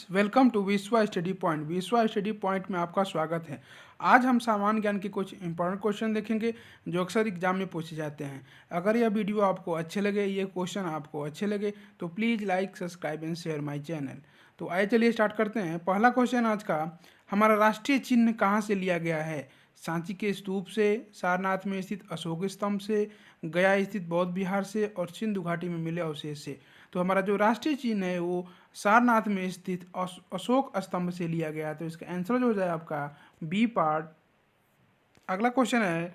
Welcome to विश्वा study point. विश्वा study point में आपका स्वागत है। आज हम सामान्य ज्ञान के कुछ इंपॉर्टेंट क्वेश्चन देखेंगे जो अक्सर एग्जाम में पूछे जाते हैं। अगर यह वीडियो आपको अच्छे लगे, ये क्वेश्चन आपको अच्छे लगे तो please like, subscribe and share my channel. तो आइए चलिए स्टार्ट करते हैं। पहला क्वेश्चन आज का, हमारा राष्ट्रीय चिन्ह कहाँ से लिया गया है? सांची के स्तूप से, सारनाथ में स्थित अशोक स्तंभ से, गया स्थित बौद्ध विहार से और सिंधु घाटी में मिले अवशेष से। तो हमारा जो राष्ट्रीय चिन्ह है वो सारनाथ में स्थित अशोक स्तंभ से लिया गया। तो इसका आंसर जो हो जाए आपका बी पार्ट। अगला क्वेश्चन है,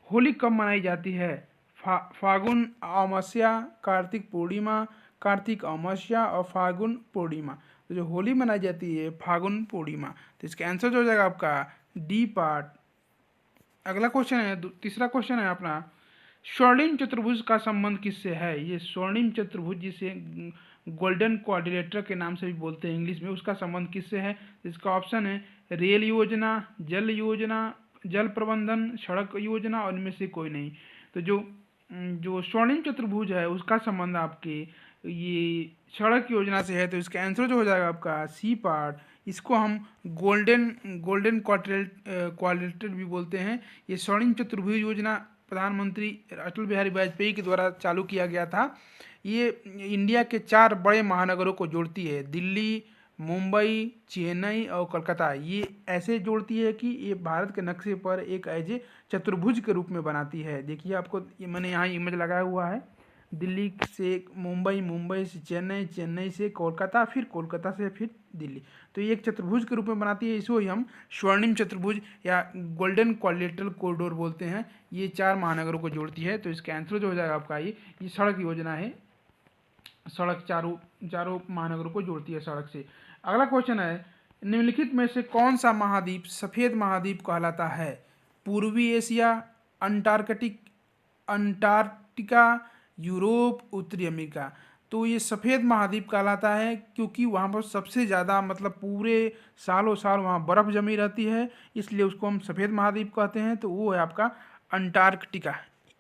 होली कब मनाई जाती है? फागुन अमावस्या, कार्तिक पूर्णिमा, कार्तिक अमावस्या और फागुन पूर्णिमा। तो जो होली मनाई जाती है फागुन पूर्णिमा। तो इसका आंसर जो हो जाएगा आपका डी पार्ट। अगला क्वेश्चन है, तीसरा क्वेश्चन है अपना, स्वर्णिम चतुर्भुज का संबंध किससे है? ये स्वर्णिम चतुर्भुज जिसे गोल्डन क्वाड्रिलेटरल के नाम से भी बोलते हैं इंग्लिश में, उसका संबंध किससे है? इसका ऑप्शन है रेल योजना, जल प्रबंधन, सड़क योजना और इनमें से कोई नहीं। तो जो जो स्वर्णिम चतुर्भुज है उसका संबंध आपके ये सड़क योजना से है। तो इसका आंसर जो हो जाएगा आपका सी पार्ट। इसको हम गोल्डन गोल्डन क्वाड्रिलेटरल भी बोलते हैं। ये स्वर्णिम चतुर्भुज योजना प्रधानमंत्री अटल बिहारी वाजपेयी के द्वारा चालू किया गया था। ये इंडिया के 4 बड़े महानगरों को जोड़ती है, दिल्ली, मुंबई, चेन्नई और कलकत्ता। ये ऐसे जोड़ती है कि ये भारत के नक्शे पर एक ऐसे चतुर्भुज के रूप में बनाती है। देखिए आपको ये मैंने यहाँ इमेज लगाया हुआ है, दिल्ली से मुंबई, मुंबई से चेन्नई, चेन्नई से कोलकाता, फिर कोलकाता से फिर दिल्ली। तो ये एक चतुर्भुज के रूप में बनाती है। इसको ही हम स्वर्णिम चतुर्भुज या गोल्डन क्वाड्रिलेटरल कॉरिडोर बोलते हैं। ये 4 महानगरों को जोड़ती है। तो इसका आंसर जो हो जाएगा आपका ये सड़क योजना है। सड़क चारों महानगरों को जोड़ती है सड़क से। अगला क्वेश्चन है, निम्नलिखित में से कौन सा महाद्वीप सफ़ेद महाद्वीप कहलाता है? पूर्वी एशिया, अंटार्कटिका, यूरोप, उत्तरी अमेरिका। तो ये सफ़ेद महाद्वीप कहलाता है क्योंकि वहाँ पर सबसे ज़्यादा मतलब पूरे सालों साल वहाँ बर्फ़ जमी रहती है, इसलिए उसको हम सफ़ेद महाद्वीप कहते हैं। तो वो है आपका अंटार्कटिका।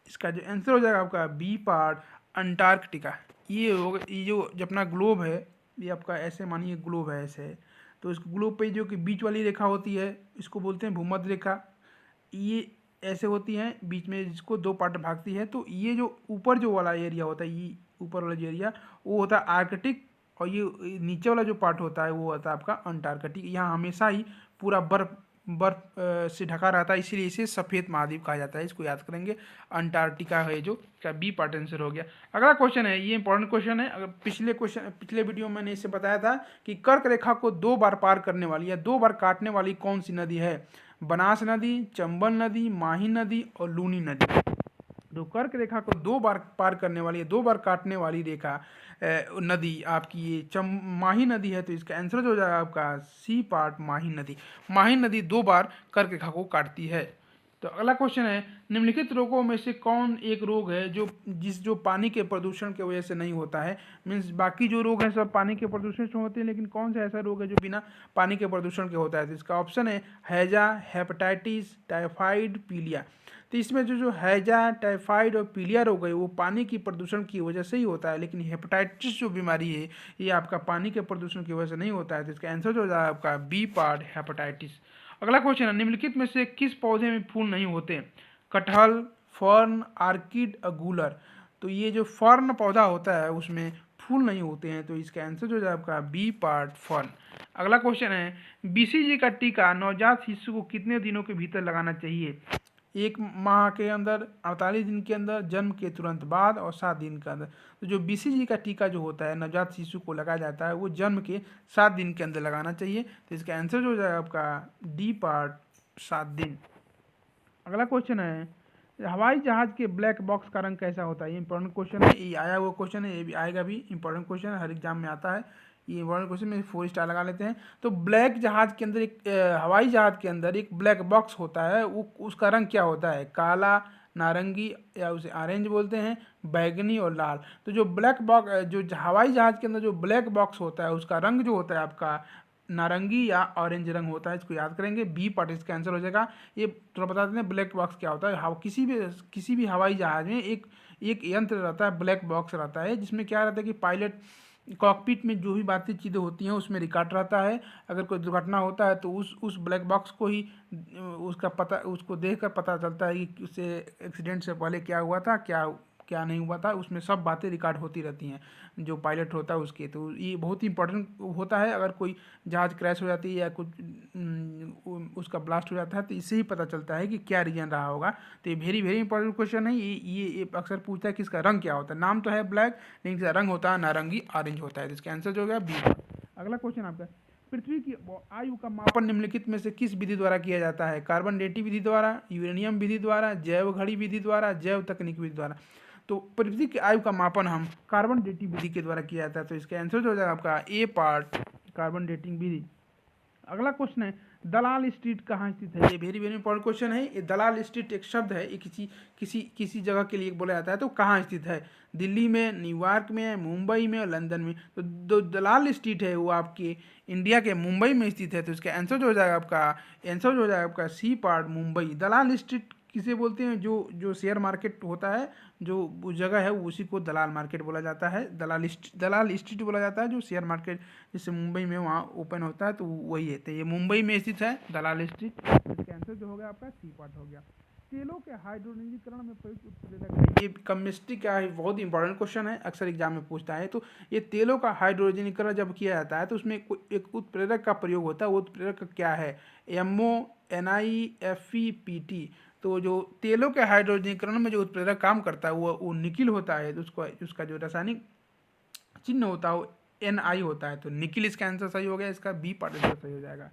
इसका जो आंसर हो जाएगा आपका बी पार्ट, अंटार्कटिका। ये जो अपना ग्लोब है, ये आपका ऐसे मानिए ग्लोब है ऐसे। तो इस ग्लोब पे जो कि बीच वाली रेखा होती है इसको बोलते हैं भूमध्य रेखा। ये ऐसे होती है बीच में, जिसको 2 पार्ट भागती है। तो ये जो ऊपर जो वाला एरिया होता है, ये ऊपर वाला जो एरिया वो होता है आर्कटिक, और ये नीचे वाला जो पार्ट होता है वो होता है आपका अंटार्कटिक। यहाँ हमेशा ही पूरा बर्फ बर्फ से ढका रहता है, इसीलिए इसे सफ़ेद महाद्वीप कहा जाता है। इसको याद करेंगे, अंटार्कटिका है जो का बी पार्ट आंसर हो गया। अगला क्वेश्चन है, ये इंपॉर्टेंट क्वेश्चन है। अगर पिछले वीडियो में मैंने इसे बताया था कि कर्क रेखा को 2 बार पार करने वाली या 2 बार काटने वाली कौन सी नदी है? बनास नदी, चंबल नदी, माही नदी और लूनी नदी। तो कर्क रेखा को 2 बार पार करने वाली, 2 बार काटने वाली रेखा नदी आपकी ये माही नदी है। तो इसका आंसर जो हो जाएगा आपका सी पार्ट, माही नदी। माही नदी 2 बार कर्क रेखा को काटती है। तो अगला क्वेश्चन है, निम्नलिखित रोगों में से कौन एक रोग है जो पानी के प्रदूषण की वजह से नहीं होता है? मीन्स बाकी जो रोग हैं सब पानी के प्रदूषण से होते हैं, लेकिन कौन सा ऐसा रोग है जो बिना पानी के प्रदूषण के होता है? तो इसका ऑप्शन है हैजा, हेपेटाइटिस, टाइफाइड, पीलिया। तो इसमें जो हैजा, टाइफाइड और पीलिया रोग है वो पानी की प्रदूषण की वजह से ही होता है, लेकिन हेपेटाइटिस जो बीमारी है ये आपका पानी के प्रदूषण की वजह से नहीं होता है। तो इसका आंसर जो हो जाएगा आपका बी पार्ट, हेपेटाइटिस। अगला क्वेश्चन है, निम्नलिखित में से किस पौधे में फूल नहीं होते? कटहल, फर्न, आर्किड और गूलर। तो ये जो फर्न पौधा होता है उसमें फूल नहीं होते हैं। तो इसका आंसर जो है आपका बी पार्ट, फर्न। अगला क्वेश्चन है, बीसीजी का टीका नवजात शिशु को कितने दिनों के भीतर लगाना चाहिए? 1 माह के अंदर, 48 दिन के अंदर, जन्म के तुरंत बाद और 7 दिन के अंदर। तो जो बीसीजी का टीका जो होता है नवजात शिशु को लगाया जाता है वो जन्म के 7 दिन के अंदर लगाना चाहिए। तो इसका आंसर जो हो जाएगा आपका डी पार्ट, 7 दिन। अगला क्वेश्चन है, हवाई जहाज के ब्लैक बॉक्स का रंग कैसा होता है? ये इंपॉर्टेंट क्वेश्चन है, ये आया हुआ क्वेश्चन है, ये भी आएगा भी। इंपॉर्टेंट क्वेश्चन है, हर एग्जाम में आता है ये इंपॉर्टेंट क्वेश्चन में 4 स्टार लगा लेते हैं। तो ब्लैक जहाज के अंदर हवाई जहाज के अंदर एक ब्लैक बॉक्स होता है, वो उसका रंग क्या होता है? काला, नारंगी या उसे ऑरेंज बोलते हैं, बैगनी और लाल। तो जो ब्लैक बॉक्स जो हवाई जहाज के अंदर जो ब्लैक बॉक्स होता है उसका रंग जो होता है आपका नारंगी या ऑरेंज रंग होता है। इसको याद करेंगे, बी पार्ट इसका आंसर हो जाएगा। ये थोड़ा बता देते हैं ब्लैक बॉक्स क्या होता है। किसी भी हवाई जहाज में एक यंत्र रहता है, ब्लैक बॉक्स रहता है, जिसमें क्या रहता है कि पायलट कॉकपिट में जो भी बातें चीज़ें होती हैं उसमें रिकॉर्ड रहता है। अगर कोई दुर्घटना होता है तो उस ब्लैक बॉक्स को ही उसका पता, उसको देखकर पता चलता है कि उसे एक्सीडेंट से पहले क्या हुआ था, क्या क्या नहीं हुआ था। उसमें सब बातें रिकॉर्ड होती रहती हैं जो पायलट होता है उसके। तो ये बहुत ही इंपॉर्टेंट होता है। अगर कोई जहाज़ क्रैश हो जाती है या कुछ उसका ब्लास्ट हो जाता है तो इससे ही पता चलता है कि क्या रीजन रहा होगा। तो ये वेरी वेरी इंपॉर्टेंट क्वेश्चन है। ये अक्सर पूछता है कि इसका रंग क्या होता है। नाम तो है ब्लैक, लेकिन इसका रंग होता है नारंगी, ऑरेंज होता है। तो इसका आंसर जो हो गया बी। अगला क्वेश्चन आपका, पृथ्वी की आयु का मापन निम्नलिखित में से किस विधि द्वारा किया जाता है? कार्बन डेटिंग विधि द्वारा, यूरेनियम विधि द्वारा, जैव घड़ी विधि द्वारा, जैव तकनीक विधि द्वारा। तो पृथ्वी की आयु का मापन हम कार्बन डेटिंग विधि के द्वारा किया जाता है। तो इसका आंसर जो हो जाएगा आपका ए पार्ट, कार्बन डेटिंग विधि। अगला क्वेश्चन है, दलाल स्ट्रीट कहाँ स्थित है? ये वेरी वेरी इंपॉर्टेंट क्वेश्चन है। ये दलाल स्ट्रीट एक शब्द है, ये किसी जगह के लिए बोला जाता है। तो कहाँ स्थित है? दिल्ली में, न्यूयॉर्क में, मुंबई में और लंदन में। तो जो दलाल स्ट्रीट है वो आपके इंडिया के मुंबई में स्थित है। तो इसका आंसर जो हो जाएगा आपका, आंसर जो हो जाएगा आपका सी पार्ट, मुंबई। दलाल स्ट्रीट किसे बोलते हैं? जो शेयर मार्केट होता है, जो उस जगह है उसी को दलाल मार्केट बोला जाता है। दलाल स्ट्रीट बोला जाता है जो शेयर मार्केट जैसे मुंबई में वहाँ ओपन होता है, तो वही है। तो ये मुंबई में स्थित है दलाल स्ट्रीट। इसका आंसर जो हो गया आपका सी पार्ट हो गया। तेलों के हाइड्रोजनीकरण में प्रयुक्त उत्प्रेरक है। ये केमिस्ट्री का है, बहुत इंपॉर्टेंट क्वेश्चन है, अक्सर एग्जाम में पूछता है। तो ये तेलों का हाइड्रोजनीकरण जब किया जाता है तो उसमें एक उत्प्रेरक का प्रयोग होता है। वो उत्प्रेरक क्या है? MO, NI, FePt। तो जो तेलों के हाइड्रोजनीकरण में जो उत्प्रेरक काम करता है वो निकिल होता है। तो उसका जो रासायनिक चिन्ह होता है वो NI होता है। तो निकिल इसका आंसर सही हो गया, इसका बी पार्ट आंसर सही हो जाएगा।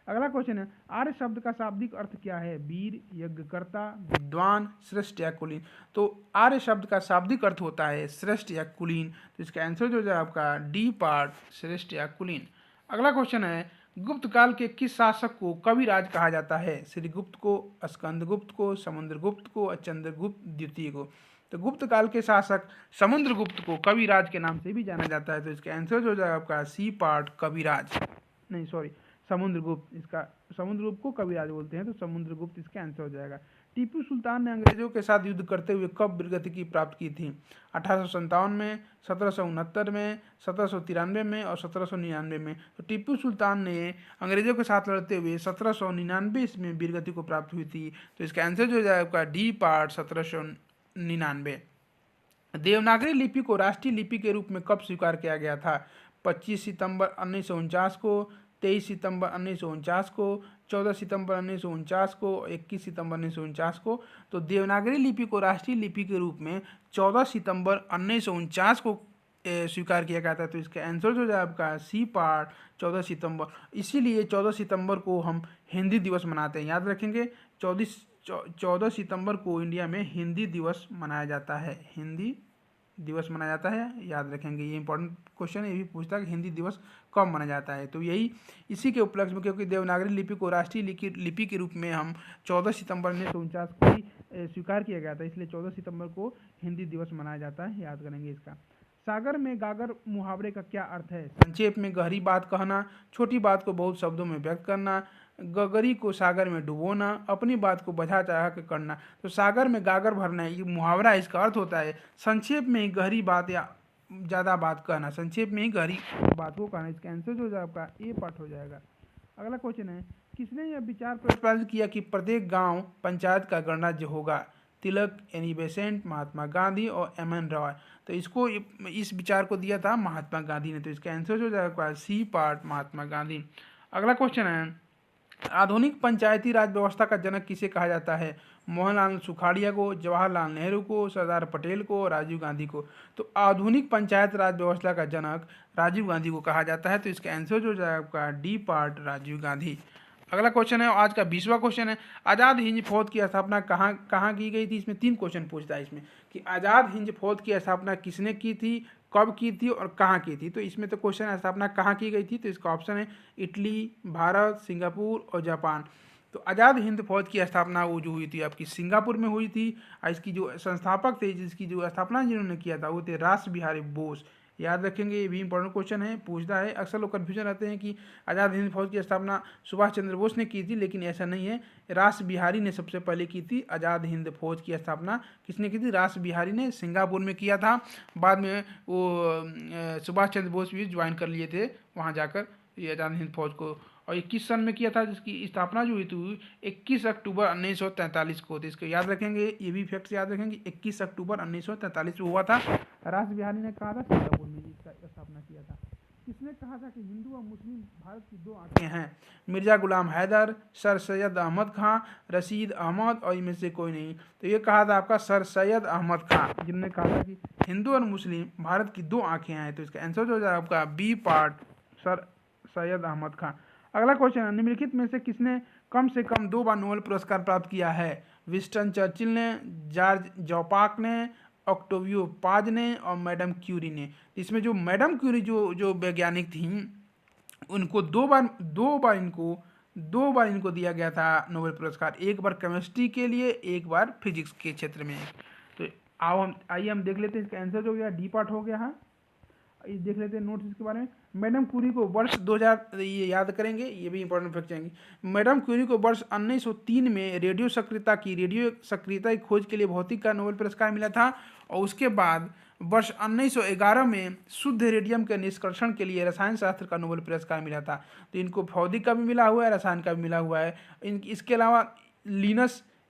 अगला क्वेश्चन है, आर्य शब्द का शाब्दिक अर्थ क्या है? वीर, यज्ञकर्ता, विद्वान, श्रेष्ठ या कुलीन। तो आर्य शब्द का शाब्दिक अर्थ होता है श्रेष्ठ या कुलीन। तो इसका आंसर जो है आपका डी पार्ट, श्रेष्ठ या कुलीन। अगला क्वेश्चन है, गुप्त काल के किस शासक को कविराज कहा जाता है? श्रीगुप्त को, स्कंदगुप्त को, समुद्रगुप्त को और चंद्रगुप्त द्वितीय को। तो गुप्त काल के शासक समुद्रगुप्त को कविराज के नाम से भी जाना जाता है। तो इसका आंसर जो हो जाएगा आपका सी पार्ट, कविराज, नहीं सॉरी समुद्रगुप्त। इसका समुद्रगुप्त को कविराज बोलते हैं, तो समुद्रगुप्त इसका आंसर हो जाएगा। टीपू सुल्तान ने अंग्रेजों के साथ युद्ध करते हुए कब वीरगति की प्राप्त की थी? 1857 में, 1769 में, 1793 में और 1799 में। तो टीपू सुल्तान ने अंग्रेजों के साथ लड़ते हुए 1799 में वीरगति को प्राप्त हुई थी। तो इसका आंसर जो हो जाएगा आपका डी पार्ट, 1799। देवनागरी लिपि को राष्ट्रीय लिपि के रूप में कब स्वीकार किया गया था? 25 सितंबर 1949 को, 23 सितंबर 1949 को, 14 सितंबर 1949 को, 21 सितंबर 1949 को। तो देवनागरी लिपि को राष्ट्रीय लिपि के रूप में 14 सितंबर 1949 को स्वीकार किया गया था। तो इसका आंसर जो है आपका सी पार्ट, 14 सितंबर। इसीलिए 14 सितंबर को हम हिंदी दिवस मनाते हैं, याद रखेंगे। 14 सितंबर को इंडिया में हिंदी दिवस मनाया जाता है, हिंदी दिवस मनाया जाता है, याद रखेंगे। ये इंपॉर्टेंट क्वेश्चन है, ये भी पूछता है कि हिंदी दिवस कब मनाया जाता है। तो यही इसी के उपलक्ष्य में, क्योंकि देवनागरी लिपि को राष्ट्रीय लिपि के रूप में हम 14 सितंबर 1949 को ही स्वीकार किया गया था, इसलिए 14 सितंबर को हिंदी दिवस मनाया जाता है, याद करेंगे इसका। सागर में गागर मुहावरे का क्या अर्थ है? संक्षेप में गहरी बात कहना, छोटी बात को बहुत शब्दों में व्यक्त करना, गगरी को सागर में डुबोना, अपनी बात को बझा चढ़ा के करना। तो सागर में गागर भरना ये मुहावरा, इसका अर्थ होता है संक्षेप में ही गहरी बात या ज़्यादा बात कहना, संक्षेप में ही गहरी बात को कहना। इसका आंसर जो है आपका ए पार्ट हो जाएगा। अगला क्वेश्चन है, किसने यह विचार प्रतिपादित किया कि प्रत्येक गांव पंचायत का गणराज्य होगा? तिलक, एनी बेसेंट, महात्मा गांधी और MN रॉय। तो इस विचार को दिया था महात्मा गांधी ने। तो इसका आंसर जो जाएगा सी पार्ट, महात्मा गांधी। अगला क्वेश्चन है, आधुनिक पंचायती राज व्यवस्था का जनक किसे कहा जाता है? मोहनलाल सुखाड़िया को, जवाहरलाल नेहरू को, सरदार पटेल को, राजीव गांधी को। तो आधुनिक पंचायत राज व्यवस्था का जनक राजीव गांधी को कहा जाता है। तो इसका आंसर जो जाएगा आपका डी पार्ट, राजीव गांधी। अगला क्वेश्चन है, आज का 20वां क्वेश्चन है, आज़ाद हिंद फौज की स्थापना कहाँ की गई थी? इसमें 3 क्वेश्चन पूछता है इसमें कि आज़ाद हिंद फौज की स्थापना किसने की थी, कब की थी और कहाँ की थी। तो इसमें तो क्वेश्चन है स्थापना कहाँ की गई थी, तो इसका ऑप्शन है इटली, भारत, सिंगापुर और जापान। तो आज़ाद हिंद फौज की स्थापना वो जो हुई थी आपकी सिंगापुर में हुई थी। और इसकी जो संस्थापक थे, जिसकी जो स्थापना जिन्होंने किया था वो थे रास बिहारी बोस। याद रखेंगे, ये भी इंपॉर्टेंट क्वेश्चन है, पूछता है। अक्सर लोग कन्फ्यूजन रहते हैं कि आज़ाद हिंद फौज की स्थापना सुभाष चंद्र बोस ने की थी, लेकिन ऐसा नहीं है। रास बिहारी ने सबसे पहले की थी आज़ाद हिंद फौज की स्थापना। किसने की थी? रास बिहारी ने, सिंगापुर में किया था। बाद में वो सुभाष चंद्र बोस भी ज्वाइन कर लिए थे वहाँ जाकर ये आज़ाद हिंद फौज को। और 21 सन में किया था, जिसकी स्थापना जो हुई थी 21 अक्टूबर 1943 को। तो इसको याद रखेंगे, ये भी फैक्ट्स याद रखेंगे, 21 अक्टूबर 1943 में हुआ था। रास बिहारी ने कहा था, सिंगापुर में इसका स्थापना किया था। किसने कहा था कि हिंदू और मुस्लिम भारत की दो आंखें हैं? मिर्जा गुलाम हैदर, सर सैयद अहमद खां, रशीद अहमद और इनमें से कोई नहीं। तो ये कहा था आपका सर सैयद अहमद खां, जिन्होंने कहा था कि हिंदू और मुस्लिम भारत की दो आंखें हैं। तो इसका आंसर जो हो जाएगा आपका B part, sir Syed Ahmed Khan. अगला क्वेश्चन, निम्नलिखित में से किसने कम से कम 2 बार नोबेल पुरस्कार प्राप्त किया है? विंस्टन चर्चिल ने, जॉर्ज जौपाक ने, ऑक्टेवियो पाज ने और मैडम क्यूरी ने। इसमें जो मैडम क्यूरी जो वैज्ञानिक थी, उनको दो बार इनको दिया गया था नोबेल पुरस्कार। एक बार केमिस्ट्री के लिए, एक बार फिजिक्स के क्षेत्र में। तो आइए हम देख लेते हैं, इसका आंसर जो हो गया डी पार्ट हो गया है। ये देख लेते हैं नोट्स इसके बारे में। मैडम क्यूरी को वर्ष 2000, ये याद करेंगे, ये भी इंपॉर्टेंट फैक्ट जाएंगे। मैडम क्यूरी को वर्ष 1903 में रेडियो सक्रियता की खोज के लिए भौतिक का नोबेल पुरस्कार मिला था। और उसके बाद वर्ष 1911 में शुद्ध रेडियम के निष्कर्षण के लिए रसायन शास्त्र का नोबेल पुरस्कार मिला था। तो इनको भौतिक का भी मिला हुआ है, रसायन का भी मिला हुआ है। इसके अलावा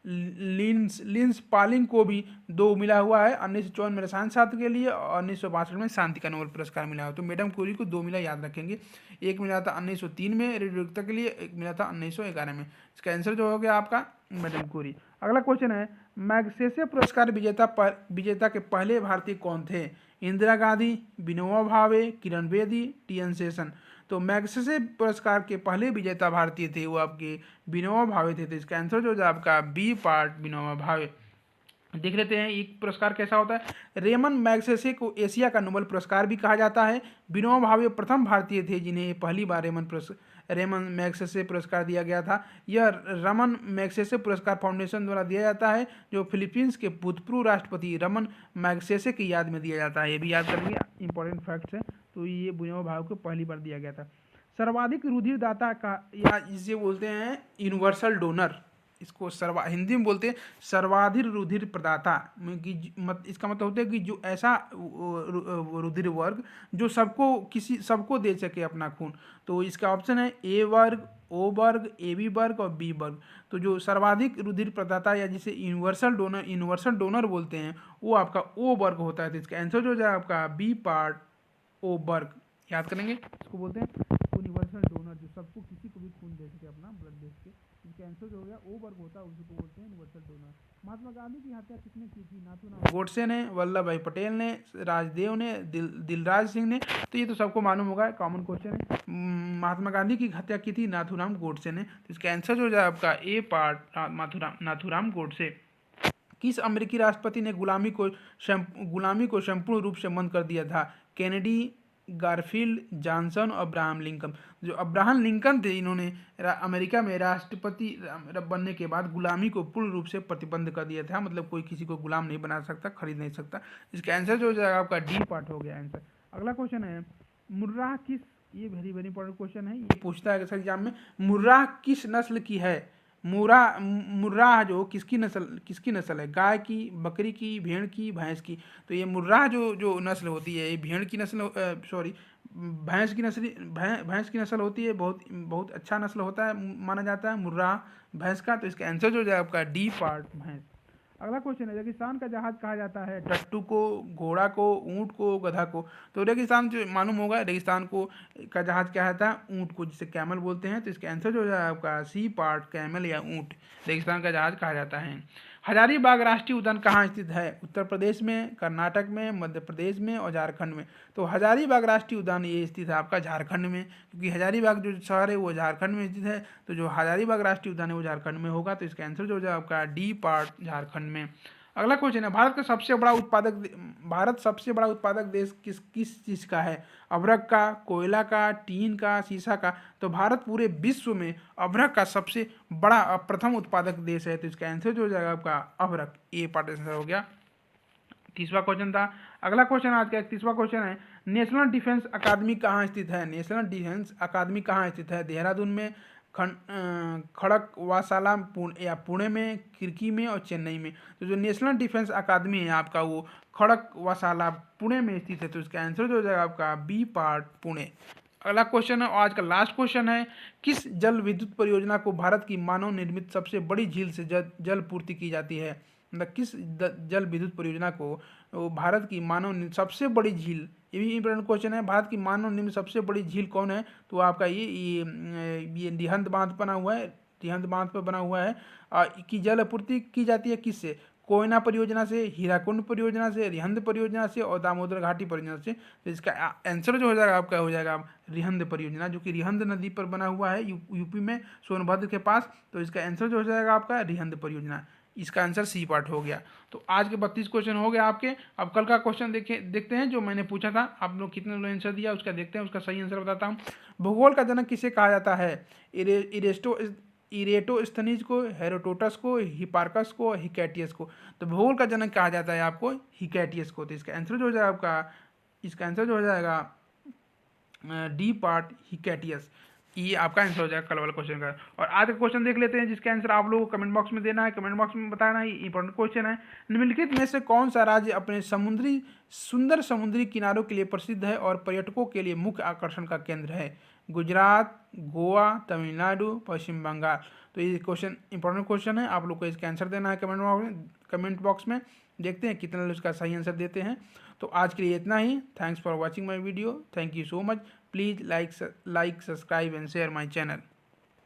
लिंस पालिंग को भी 2 मिला हुआ है, 1954 में रसायन शास्त्र के लिए और 1962 में शांति का नोबेल पुरस्कार मिला हुआ। तो मैडम क्यूरी को 2 मिला, याद रखेंगे। एक मिला था 1903 में रेडियोधर्मिता के लिए, एक मिला था 1911 में। इसका आंसर जो हो गया आपका मैडम क्यूरी। अगला क्वेश्चन है, मैग्सेसे पुरस्कार विजेता के पहले भारतीय कौन थे? इंदिरा गांधी, विनोबा भावे, किरण बेदी, टी.एन. शेषन। तो मैग्सेसे पुरस्कार के पहले विजेता भारतीय थे वो आपके विनोबा भावे थे। तो इसका आंसर जो है आपका बी पार्ट, विनोबा भावे। देख लेते हैं एक पुरस्कार कैसा होता है। रेमन मैग्सेसे को एशिया का नोबेल पुरस्कार भी कहा जाता है। विनोबा भावे प्रथम भारतीय थे जिन्हें पहली बार रेमन मैग्सेसे पुरस्कार दिया गया था। यह रमन मैग्सेसे पुरस्कार फाउंडेशन द्वारा दिया जाता है, जो फिलीपींस के भूतपूर्व राष्ट्रपति रमन मैग्सेसे की याद में दिया जाता है। ये भी याद करेंगे, इंपॉर्टेंट फैक्ट्स है। तो ये विनोबा भावे को पहली बार दिया गया था। सर्वाधिक रुधिर दाता का, या इसे बोलते हैं यूनिवर्सल डोनर, इसको हिंदी में बोलते हैं सर्वाधिक रुधिर प्रदाता। इसका मतलब होता है कि जो ऐसा रुधिर वर्ग जो सबको दे सके अपना खून। तो इसका ऑप्शन है ए वर्ग, ओ वर्ग, ए बी वर्ग और बी वर्ग। तो जो सर्वाधिक रुधिर प्रदाता या जिसे यूनिवर्सल डोनर बोलते हैं, वो आपका ओ वर्ग होता है। तो इसका आंसर जो हो जाएगा आपका बी पार्ट, ओ वर्ग। याद करेंगे, इसको बोलते हैं यूनिवर्सल डोनर, जो सबको किसी को भी खून दे सके, अपना ब्लड दे सके। इसका आंसर जो हो गया ओ वर्ग होता है, उसको बोलते हैं यूनिवर्सल डोनर। महात्मा गांधी की हत्या किसने की थी? नाथूराम गोडसे ने, वल्लभ भाई पटेल ने, राजदेव ने, दिलराज सिंह ने। तो ये तो सबको मालूम होगा, कॉमन क्वेश्चन है। महात्मा गांधी की हत्या की थी नाथूराम गोडसे ने। तो इसका आंसर जो हो जाए आपका ए पार्ट, नाथूराम गोडसे। किस अमेरिकी राष्ट्रपति ने गुलामी को संपूर्ण रूप से बंद कर दिया था? केनेडी, गारफील्ड, जॉनसन और अब्राहम लिंकन। जो अब्राहम लिंकन थे, इन्होंने अमेरिका में राष्ट्रपति बनने के बाद गुलामी को पूर्ण रूप से प्रतिबंध कर दिया था। मतलब कोई किसी को गुलाम नहीं बना सकता, खरीद नहीं सकता। इसका आंसर जो हो जाएगा आपका डी पार्ट हो गया आंसर। अगला क्वेश्चन है, मुर्राह किस, ये वेरी वेरी इंपॉर्टेंट क्वेश्चन है, ये पूछता है एग्जाम में। मुर्राह किस नस्ल की है? मुर्राह जो किसकी नस्ल है? गाय की, बकरी की, भेड़ की, भैंस की। तो ये मुर्राह जो नस्ल होती है, ये भेड़ की नस्ल, भैंस की नस्ल होती है। बहुत अच्छा नस्ल होता है, माना जाता है मुर्राह भैंस का। तो इसका आंसर जो है आपका डी पार्ट, भैंस। अगला क्वेश्चन है, रेगिस्तान का जहाज कहा जाता है? टट्टू को, घोड़ा को, ऊँट को, गधा को। तो रेगिस्तान जो मालूम होगा, रेगिस्तान को का जहाज क्या होता है? ऊँट को, जिसे कैमल बोलते हैं। तो इसका आंसर जो है आपका सी पार्ट, कैमल या ऊँट, रेगिस्तान का जहाज कहा जाता है। हजारीबाग राष्ट्रीय उद्यान कहाँ स्थित है? उत्तर प्रदेश में, कर्नाटक में, मध्य प्रदेश में और झारखंड में। तो हजारीबाग राष्ट्रीय उद्यान ये स्थित है आपका झारखंड में, क्योंकि हजारीबाग जो शहर है वो झारखंड में स्थित है। तो जो हजारीबाग राष्ट्रीय उद्यान है वो झारखंड में होगा। तो इसका आंसर जो हो जाएगा आपका डी पार्ट, झारखंड में। अगला क्वेश्चन है, भारत सबसे बड़ा उत्पादक देश किस चीज़ का है? अभ्रक का, कोयला का, टीन का, सीसा का। तो भारत पूरे विश्व में अभ्रक का सबसे बड़ा प्रथम उत्पादक देश है। तो इसका आंसर जो हो जाएगा आपका अभ्रक, ए पार्ट आंसर हो गया। तीसरा क्वेश्चन था। अगला क्वेश्चन आज का 31वां क्वेश्चन है, नेशनल डिफेंस अकादमी कहाँ स्थित है? नेशनल डिफेंस अकादमी कहाँ स्थित है? देहरादून में, खड़गवासाला पुणे में, खिड़की में और चेन्नई में। तो जो नेशनल डिफेंस अकादमी है आपका वो खड़गवासाला पुणे में स्थित है। तो इसका आंसर जो हो जाएगा आपका बी पार्ट पुणे। अगला क्वेश्चन है और आज का लास्ट क्वेश्चन है, किस जल विद्युत परियोजना को भारत की मानव निर्मित सबसे बड़ी झील से जल पूर्ति की जाती है? मतलब किस जल विद्युत परियोजना को भारत की सबसे बड़ी झील, ये भी इंपॉर्टेंट क्वेश्चन है। भारत की मानव निर्मित सबसे बड़ी झील कौन है? तो आपका ये रिहंद बांध बना हुआ है, रिहंद बांध पर बना हुआ है। की जल आपूर्ति की जाती है किससे? कोयना परियोजना से, हीराकुंड परियोजना से, रिहंद परियोजना से और दामोदर घाटी परियोजना से। तो इसका आंसर जो हो जाएगा आपका हो जाएगा रिहंद परियोजना, जो कि रिहंद नदी पर बना हुआ है यूपी में, सोनभद्र के पास। तो इसका आंसर जो हो जाएगा आपका रिहंद परियोजना। इसका आंसर सी पार्ट हो गया। तो आज के 32 क्वेश्चन हो गए आपके। अब कल का क्वेश्चन देखते हैं जो मैंने पूछा था, आप लोग कितने लोग आंसर दिया उसका देखते हैं, उसका सही आंसर बताता हूँ। भूगोल का जनक किसे कहा जाता है? इरेटोस्थनीज को, हेरोडोटस को, हिपार्कस को, हिकैटियस को। तो भूगोल का जनक कहा जाता है आपको हिकैटियस को। तो इसका आंसर जो हो जाएगा आपका, इसका आंसर जो हो जाएगा डी पार्ट हिकैटियस। ये आपका आंसर हो जाएगा कल वाला क्वेश्चन का। और आज का क्वेश्चन देख लेते हैं जिसका आंसर आप लोगों को कमेंट बॉक्स में देना है, कमेंट बॉक्स में बताना है। इंपॉर्टेंट क्वेश्चन है, निम्नलिखित में से कौन सा राज्य अपने सुंदर समुद्री किनारों के लिए प्रसिद्ध है और पर्यटकों के लिए मुख्य आकर्षण का केंद्र है? गुजरात, गोवा, तमिलनाडु, पश्चिम बंगाल। तो ये क्वेश्चन इंपॉर्टेंट क्वेश्चन है, आप लोग को इसका आंसर देना है कमेंट बॉक्स में। देखते हैं कितने लोग इसका सही आंसर देते हैं। तो आज के लिए इतना ही। Thanks for watching my video. Thank you so much. Please like, subscribe and share my channel.